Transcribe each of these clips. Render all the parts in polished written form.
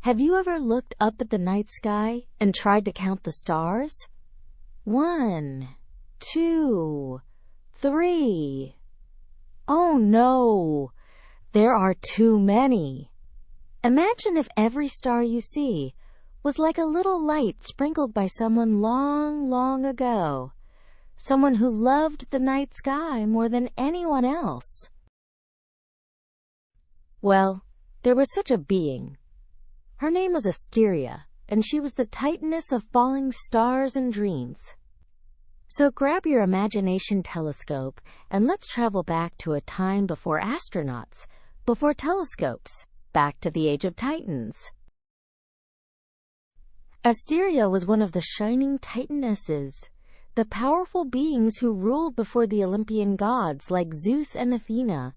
Have you ever looked up at the night sky and tried to count the stars? 1, 2, 3. Oh no, there are too many. Imagine if every star you see was like a little light sprinkled by someone long, long ago. Someone who loved the night sky more than anyone else. Well, there was such a being. Her name was Asteria, and she was the Titaness of falling stars and dreams. So grab your imagination telescope and let's travel back to a time before astronauts, before telescopes, back to the age of Titans. Asteria was one of the shining Titanesses, the powerful beings who ruled before the Olympian gods like Zeus and Athena.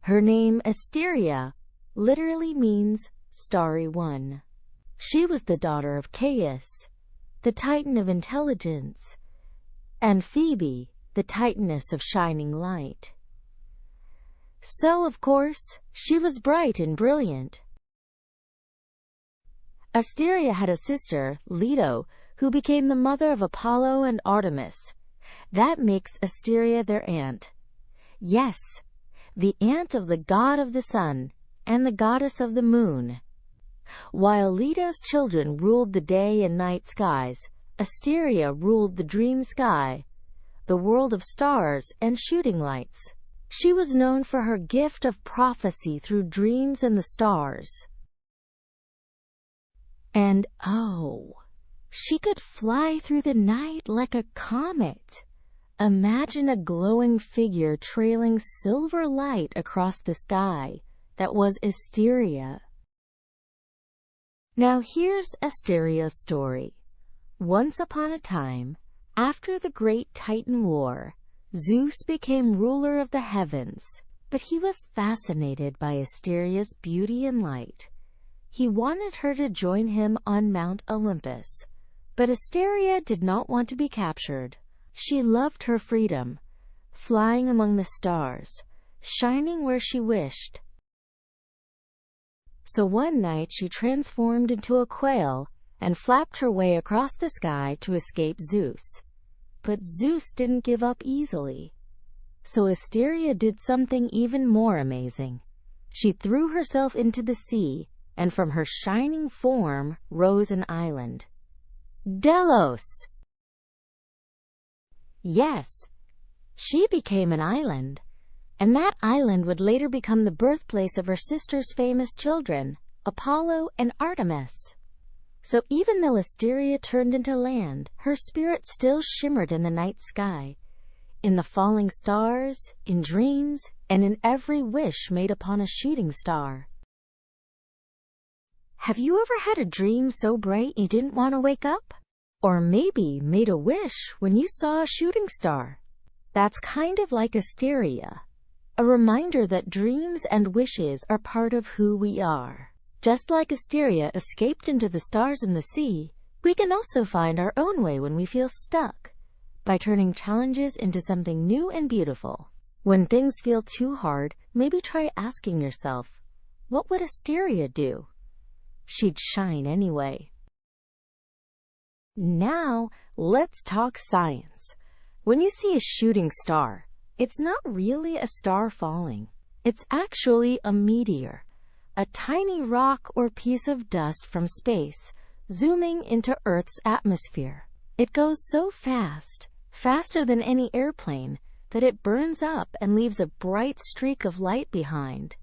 Her name, Asteria, literally means starry one. She was the daughter of Chaos, the Titan of intelligence, and Phoebe, the Titaness of shining light. So, of course, she was bright and brilliant. Asteria had a sister, Leto, who became the mother of Apollo and Artemis. That makes Asteria their aunt. Yes, the aunt of the god of the sun and the goddess of the moon. While Leto's children ruled the day and night skies, Asteria ruled the dream sky, the world of stars and shooting lights. She was known for her gift of prophecy through dreams and the stars. And oh, she could fly through the night like a comet. Imagine a glowing figure trailing silver light across the sky. That was Asteria. Now here's Asteria's story. Once upon a time, after the great Titan War, Zeus became ruler of the heavens, but he was fascinated by Asteria's beauty and light. He wanted her to join him on Mount Olympus, but Asteria did not want to be captured. She loved her freedom, flying among the stars, shining where she wished. So one night she transformed into a quail and flapped her way across the sky to escape Zeus. But Zeus didn't give up easily. So Asteria did something even more amazing. She threw herself into the sea, and from her shining form rose an island. Delos! Yes, she became an island. And that island would later become the birthplace of her sister's famous children, Apollo and Artemis. So even though Asteria turned into land, her spirit still shimmered in the night sky, in the falling stars, in dreams, and in every wish made upon a shooting star. Have you ever had a dream so bright you didn't want to wake up? Or maybe made a wish when you saw a shooting star? That's kind of like Asteria. A reminder that dreams and wishes are part of who we are. Just like Asteria escaped into the stars and the sea, we can also find our own way when we feel stuck, by turning challenges into something new and beautiful. When things feel too hard, maybe try asking yourself, what would Asteria do? She'd shine anyway. Now, let's talk science. When you see a shooting star, it's not really a star falling. It's actually a meteor, a tiny rock or piece of dust from space, zooming into Earth's atmosphere. It goes so fast, faster than any airplane, that it burns up and leaves a bright streak of light behind.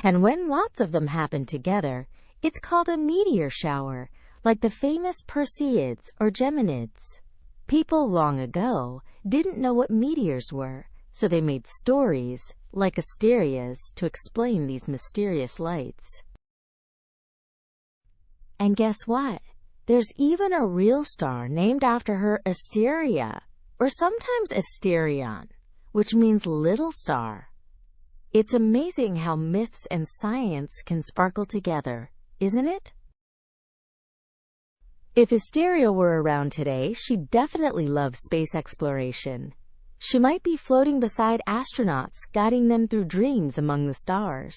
And when lots of them happen together, it's called a meteor shower, like the famous Perseids or Geminids. People long ago didn't know what meteors were, so they made stories, like Asteria's, to explain these mysterious lights. And guess what? There's even a real star named after her, Asteria, or sometimes Asterion, which means little star. It's amazing how myths and science can sparkle together, isn't it? If Asteria were around today, she'd definitely love space exploration. She might be floating beside astronauts, guiding them through dreams among the stars.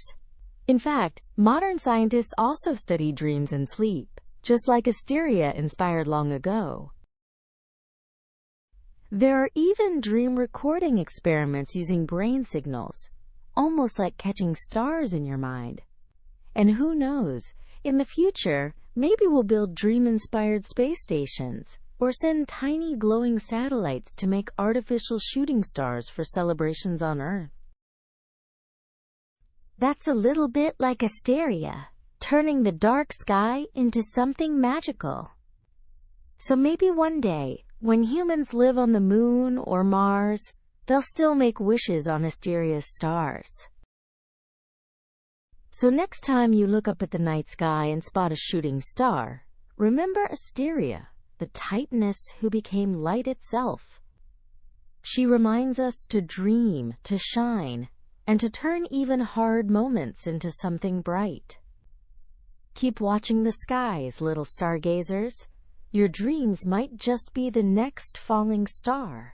In fact, modern scientists also study dreams and sleep, just like Asteria inspired long ago. There are even dream recording experiments using brain signals, almost like catching stars in your mind. And who knows, in the future, maybe we'll build dream-inspired space stations, or send tiny glowing satellites to make artificial shooting stars for celebrations on Earth. That's a little bit like Asteria, turning the dark sky into something magical. So maybe one day, when humans live on the moon or Mars, they'll still make wishes on Asteria's stars. So next time you look up at the night sky and spot a shooting star, remember Asteria, the Titaness who became light itself. She reminds us to dream, to shine, and to turn even hard moments into something bright. Keep watching the skies, little stargazers. Your dreams might just be the next falling star.